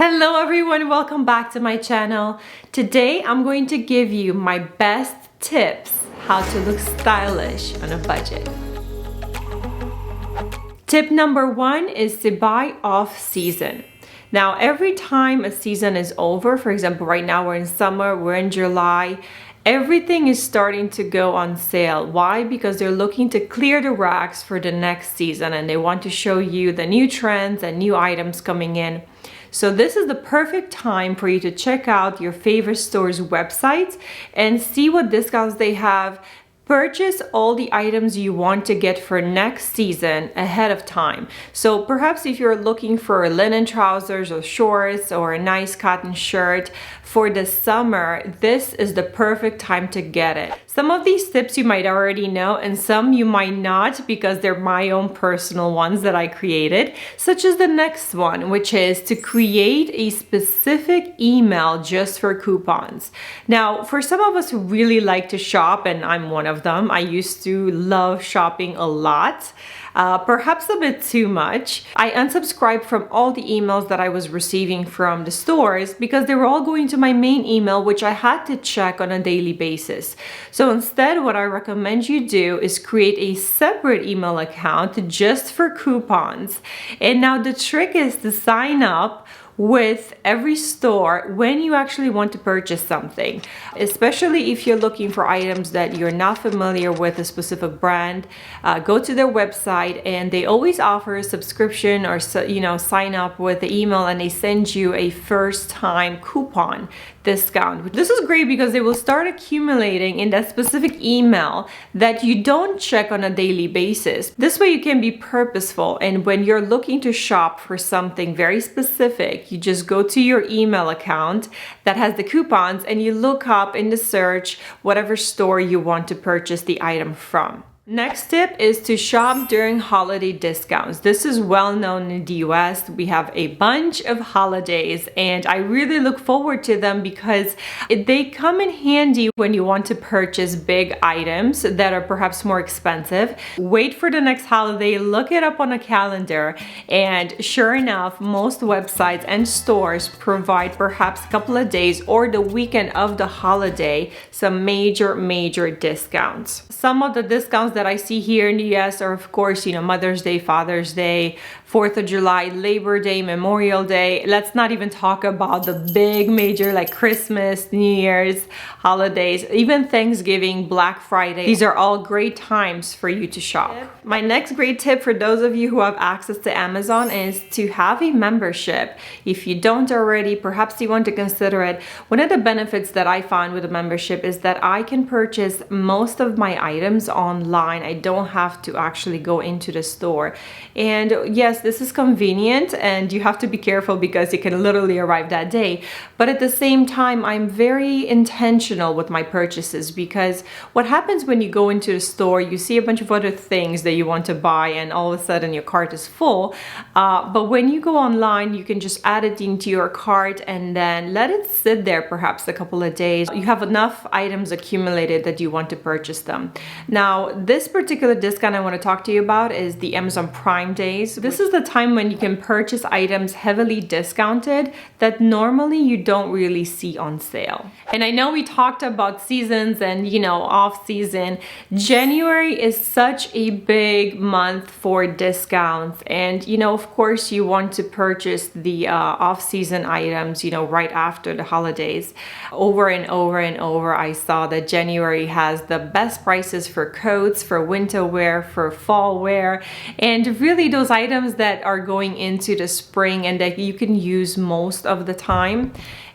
Hello everyone, welcome back to my channel. Today I'm going to give you my best tips how to look stylish on a budget. Tip number one is to buy off season. Now every time a season is over, for example right now we're in summer, we're in July, everything is starting to go on sale. Why? Because they're looking to clear the racks for the next season and they want to show you the new trends and new items coming in. So this is the perfect time for you to check out your favorite store's websites and see what discounts they have. Purchase all the items you want to get for next season ahead of time. So perhaps if you're looking for linen trousers or shorts or a nice cotton shirt for the summer, this is the perfect time to get it. Some of these tips you might already know and some you might not because they're my own personal ones that I created, such as the next one, which is to create a specific email just for coupons. Now, for some of us who really like to shop, and I'm one of them, I used to love shopping a lot. Perhaps a bit too much. I unsubscribed from all the emails that I was receiving from the stores because they were all going to my main email, which I had to check on a daily basis. So instead, what I recommend you do is create a separate email account just for coupons. And now the trick is to sign up with every store when you actually want to purchase something, especially if you're looking for items that you're not familiar with a specific brand. Go to their website and they always offer a subscription or sign up with the email and they send you a first time coupon discount. This is great because they will start accumulating in that specific email that you don't check on a daily basis. This way you can be purposeful, and when you're looking to shop for something very specific, you just go to your email account that has the coupons and you look up in the search whatever store you want to purchase the item from. Next tip is to shop during holiday discounts. This is well known in the US. We have a bunch of holidays and I really look forward to them because they come in handy when you want to purchase big items that are perhaps more expensive. Wait for the next holiday, look it up on a calendar, and sure enough, most websites and stores provide perhaps a couple of days or the weekend of the holiday some major discounts. Some of the discounts that I see here in the US are of course, Mother's Day, Father's Day, 4th of July, Labor Day, Memorial Day. Let's not even talk about the big major like Christmas, New Year's, holidays, even Thanksgiving, Black Friday. These are all great times for you to shop. My next great tip for those of you who have access to Amazon is to have a membership. If you don't already, perhaps you want to consider it. One of the benefits that I found with a membership is that I can purchase most of my items online. I don't have to actually go into the store. And yes, this is convenient and you have to be careful because it can literally arrive that day. But at the same time, I'm very intentional with my purchases because what happens when you go into the store, you see a bunch of other things that you want to buy and all of a sudden your cart is full. But when you go online, you can just add it into your cart and then let it sit there perhaps a couple of days. You have enough items accumulated that you want to purchase them. Now, this particular discount I want to talk to you about is the Amazon Prime days. This is the time when you can purchase items heavily discounted that normally you don't really see on sale. And I know we talked about seasons and off season. January is such a big month for discounts, and of course you want to purchase the off season items right after the holidays. Over and over I saw that January has the best prices for coats, for winter wear, for fall wear, and really those items that are going into the spring and that you can use most of the time.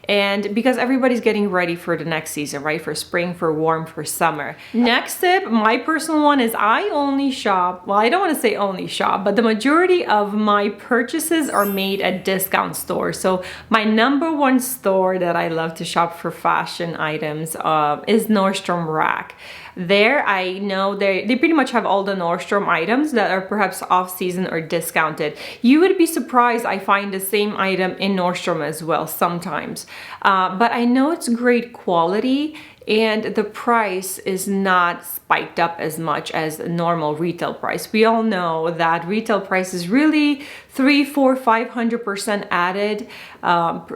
And because everybody's getting ready for the next season, right? For spring, for warm, for summer. Next tip, my personal one is I only shop, well, I don't want to say only shop, but the majority of my purchases are made at discount stores. So my number one store that I love to shop for fashion items is Nordstrom Rack. There, I know they pretty much have all the Nordstrom items that are perhaps off-season or discounted. You would be surprised, I find the same item in Nordstrom as well sometimes. But I know it's great quality and the price is not spiked up as much as the normal retail price. We all know that retail price is really 3, 4, 500% added,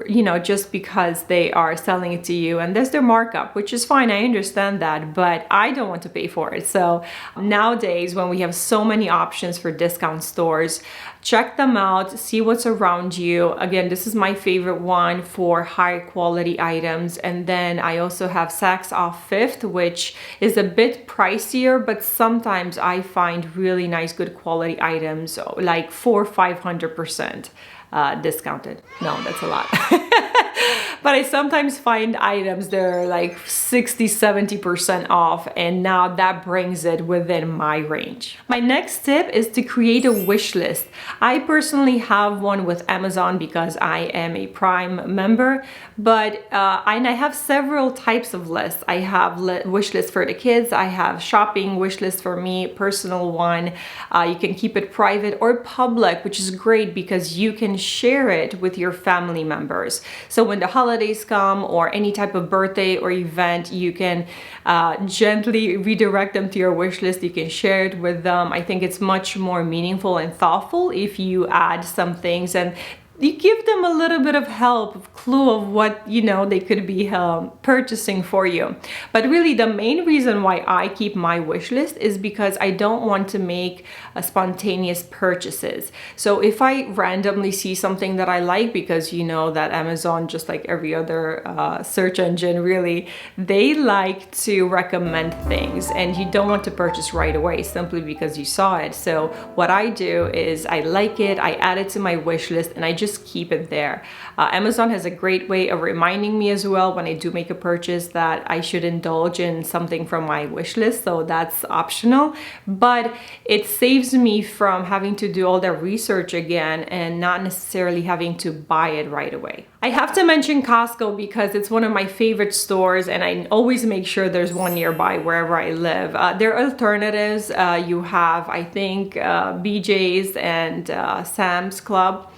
you know, just because they are selling it to you, and there's their markup, which is fine. I understand that, but I don't want to pay for it. So nowadays, when we have so many options for discount stores, check them out, see what's around you. Again, this is my favorite one for high quality items. And then I also have Saks Off Fifth, which is a bit pricier, but sometimes I find really nice, good quality items, like 400-500% discounted. No, that's a lot. But I sometimes find items that are like 60-70% off, and now that brings it within my range. My next tip is to create a wish list. I personally have one with Amazon because I am a Prime member, but and I have several types of lists. I have wish lists for the kids, I have shopping wish list for me, personal one. You can keep it private or public, which is great because you can share it with your family members. So when the holidays come or any type of birthday or event, you can gently redirect them to your wish list. You can share it with them. I think it's much more meaningful and thoughtful if you add some things and you give them a little bit of help, of clue of what, you know, they could be purchasing for you. But really the main reason why I keep my wish list is because I don't want to make spontaneous purchases. So if I randomly see something that I like, because you know that Amazon, just like every other search engine really, they like to recommend things and you don't want to purchase right away simply because you saw it. So what I do is I like it, I add it to my wish list, and I just keep it there. Amazon has a great way of reminding me as well when I do make a purchase that I should indulge in something from my wish list, so that's optional, but it saves me from having to do all that research again and not necessarily having to buy it right away. I have to mention Costco because it's one of my favorite stores and I always make sure there's one nearby wherever I live. There are alternatives. You have, I think, BJ's and Sam's Club.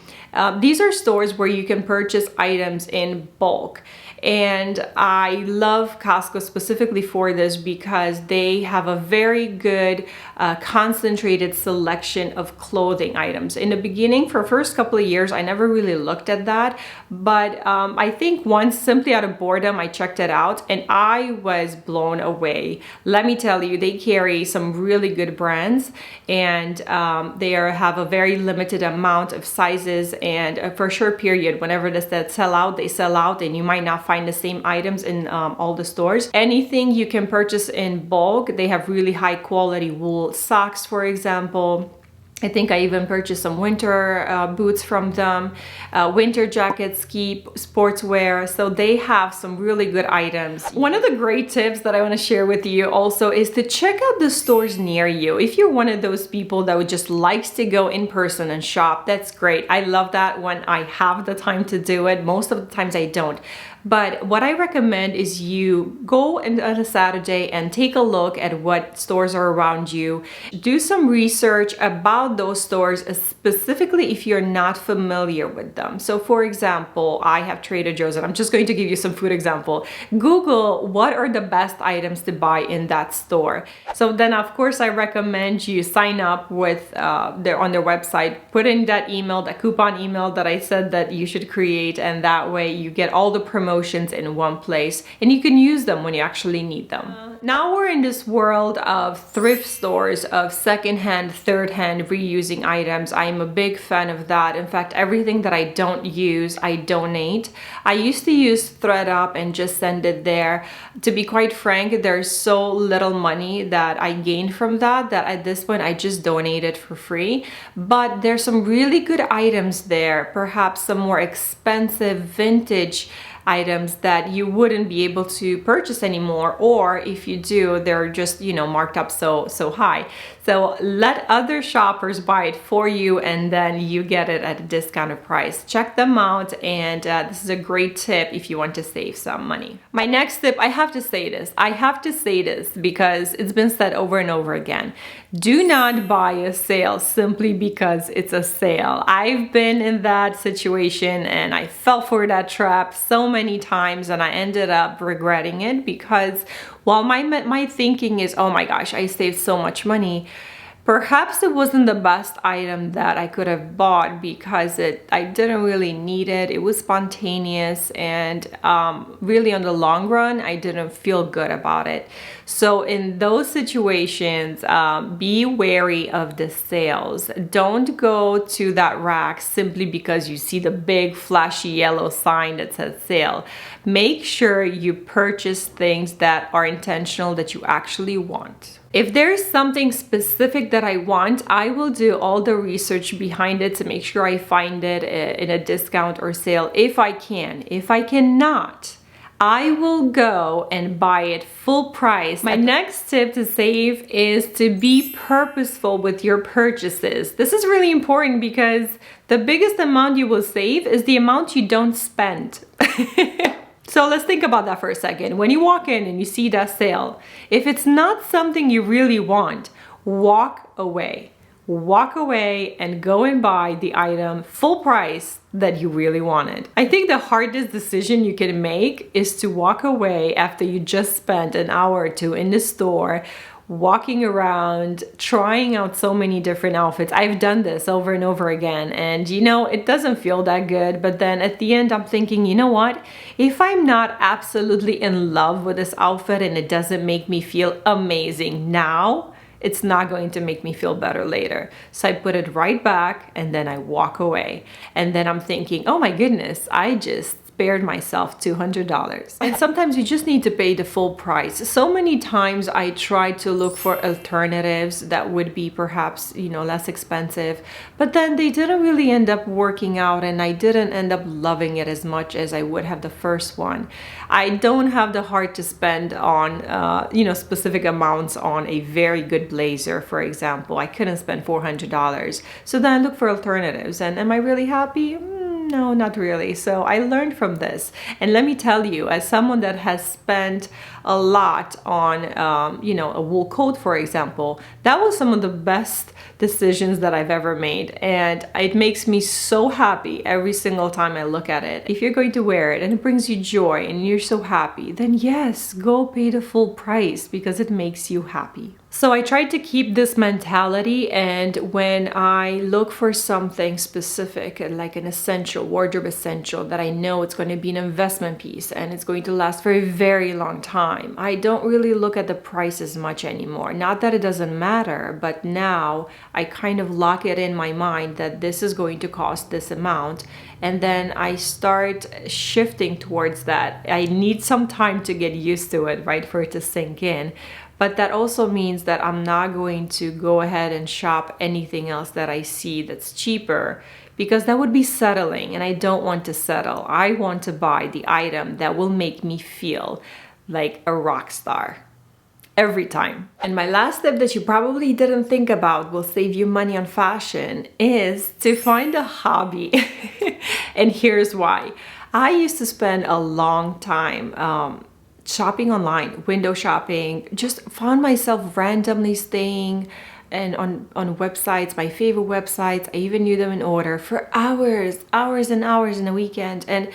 These are stores where you can purchase items in bulk. And I love Costco specifically for this because they have a very good concentrated selection of clothing items. In the beginning, for the first couple of years, I never really looked at that. But I think once, simply out of boredom, I checked it out and I was blown away. Let me tell you, they carry some really good brands and they have a very limited amount of sizes, and for a short period, whenever they sell out, they sell out, and you might not find the same items in all the stores. Anything you can purchase in bulk, they have really high quality wool socks, for example. I think I even purchased some winter boots from them, winter jackets, ski sportswear. So they have some really good items. One of the great tips that I want to share with you also is to check out the stores near you. If you're one of those people that would just likes to go in person and shop, that's great. I love that when I have the time to do it. Most of the times I don't. But what I recommend is you go on a Saturday and take a look at what stores are around you. Do some research about those stores, specifically if you're not familiar with them. So for example, I have Trader Joe's, and I'm just going to give you some food example. Google what are the best items to buy in that store. So then of course I recommend you sign up with on their website, put in that email, that coupon email that I said that you should create, and that way you get all the promotions in one place and you can use them when you actually need them. Now we're in this world of thrift stores, of secondhand, third-hand, reusing items. I'm a big fan of that. In fact, everything that I don't use, I donate. I used to use ThredUp and just send it there. To be quite frank, there's so little money that I gained from that at this point I just donate it for free. But there's some really good items there, perhaps some more expensive vintage items that you wouldn't be able to purchase anymore, or if you do, they're just, you know, marked up so high. So let other shoppers buy it for you, and then you get it at a discounted price. Check them out, and this is a great tip if you want to save some money. My next tip, I have to say this because it's been said over and over again. Do not buy a sale simply because it's a sale. I've been in that situation and I fell for that trap so many times, and I ended up regretting it because while my thinking is, oh my gosh, I saved so much money, perhaps it wasn't the best item that I could have bought because I didn't really need it. It was spontaneous, and really on the long run, I didn't feel good about it. So in those situations, be wary of the sales. Don't go to that rack simply because you see the big flashy yellow sign that says sale. Make sure you purchase things that are intentional, that you actually want. If there's something specific that I want, I will do all the research behind it to make sure I find it in a discount or sale if I can. If I cannot, I will go and buy it full price. My next tip to save is to be purposeful with your purchases. This is really important because the biggest amount you will save is the amount you don't spend. So let's think about that for a second. When you walk in and you see that sale, if it's not something you really want, walk away. Walk away and go and buy the item full price that you really wanted. I think the hardest decision you can make is to walk away after you just spent an hour or two in the store walking around, trying out so many different outfits. I've done this over and over again, and you know, it doesn't feel that good, but then at the end I'm thinking, you know what? If I'm not absolutely in love with this outfit and it doesn't make me feel amazing now, it's not going to make me feel better later. So I put it right back and then I walk away. And then I'm thinking, oh my goodness, I just spared myself $200. And sometimes you just need to pay the full price. So many times I try to look for alternatives that would be perhaps, you know, less expensive, but then they didn't really end up working out, and I didn't end up loving it as much as I would have the first one. I don't have the heart to spend on, you know, specific amounts on a very good blazer, for example. I couldn't spend $400. So then I look for alternatives, and am I really happy? No, not really. So I learned from this. And let me tell you, as someone that has spent a lot on, you know, a wool coat, for example, that was some of the best decisions that I've ever made. And it makes me so happy every single time I look at it. If you're going to wear it and it brings you joy and you're so happy, then yes, go pay the full price because it makes you happy. So I try to keep this mentality, and when I look for something specific, like an essential, wardrobe essential, that I know it's going to be an investment piece and it's going to last for a very long time, I don't really look at the price as much anymore. Not that it doesn't matter, but now I kind of lock it in my mind that this is going to cost this amount, and then I start shifting towards that. I need some time to get used to it, right, for it to sink in. But that also means that I'm not going to go ahead and shop anything else that I see that's cheaper, because that would be settling, and I don't want to settle. I want to buy the item that will make me feel like a rock star every time. And my last tip that you probably didn't think about will save you money on fashion is to find a hobby. And here's why. I used to spend a long time shopping online, window shopping, just found myself randomly staying and on websites, my favorite websites. I even knew them in order for hours and hours in a weekend. And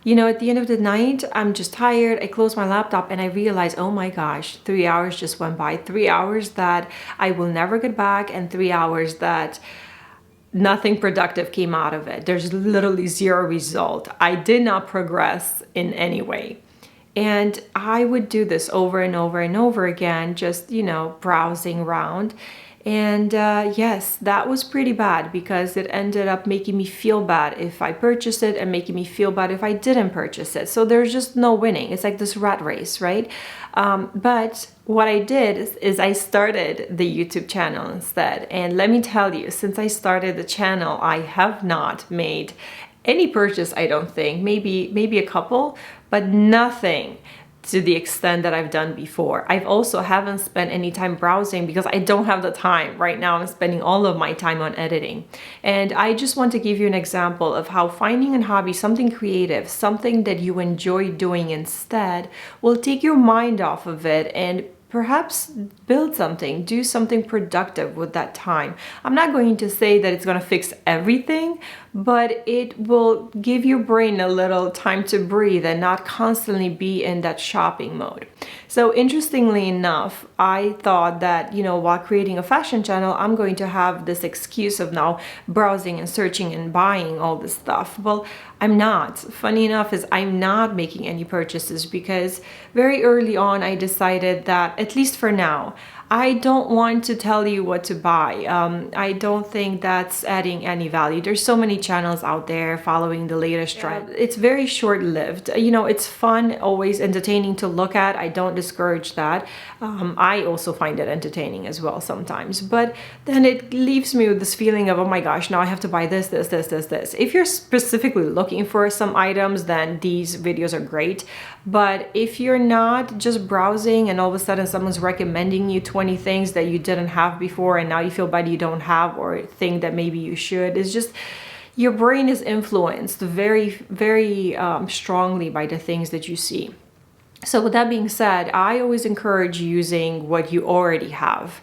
you know, at the end of the night, I'm just tired. I close my laptop and I realize, oh my gosh, 3 hours just went by. 3 hours that I will never get back, and 3 hours that nothing productive came out of it. There's literally zero result. I did not progress in any way. And I would do this over and over and over again, just, you know, browsing around. And yes, that was pretty bad because it ended up making me feel bad if I purchased it and making me feel bad if I didn't purchase it. So there's just no winning. It's like this rat race, right? But what I did is I started the YouTube channel instead. And let me tell you, since I started the channel, I have not made any purchase, I don't think, maybe a couple, but nothing to the extent that I've done before. I've also haven't spent any time browsing because I don't have the time. Right now I'm spending all of my time on editing. And I just want to give you an example of how finding a hobby, something creative, something that you enjoy doing instead, will take your mind off of it and perhaps build something, do something productive with that time. I'm not going to say that it's going to fix everything, but it will give your brain a little time to breathe and not constantly be in that shopping mode. So interestingly enough, I thought that, while creating a fashion channel, I'm going to have this excuse of now browsing and searching and buying all this stuff. Well, I'm not. Funny enough is I'm not making any purchases because very early on I decided that, at least for now, I don't want to tell you what to buy. I don't think that's adding any value. There's so many channels out there following the latest trend. It's very short-lived. It's fun, always entertaining to look at. I don't discourage that. I also find it entertaining as well sometimes. But then it leaves me with this feeling of, oh my gosh, now I have to buy this. If you're specifically looking for some items, then these videos are great. But if you're not, just browsing and all of a sudden someone's recommending you 20 things that you didn't have before and now you feel bad you don't have or think that maybe you should, it's just your brain is influenced very, very strongly by the things that you see. So with that being said, I always encourage using what you already have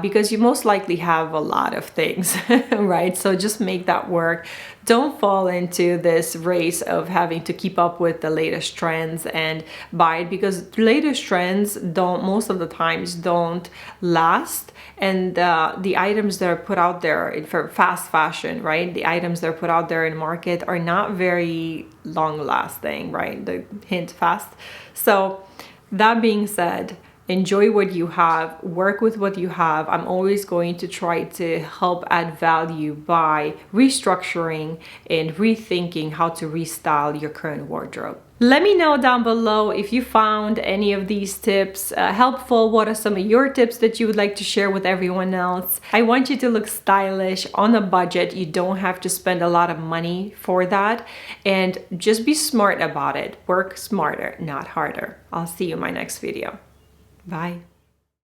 because you most likely have a lot of things, right? So just make that work. Don't fall into this race of having to keep up with the latest trends and buy it, because the latest trends most of the times don't last. And the items that are put out there for fast fashion, right? The items that are put out there in market are not very long lasting, right? The hint, fast. So that being said, enjoy what you have, work with what you have. I'm always going to try to help add value by restructuring and rethinking how to restyle your current wardrobe. Let me know down below if you found any of these tips helpful. What are some of your tips that you would like to share with everyone else? I want you to look stylish on a budget. You don't have to spend a lot of money for that. And just be smart about it. Work smarter, not harder. I'll see you in my next video. Bye.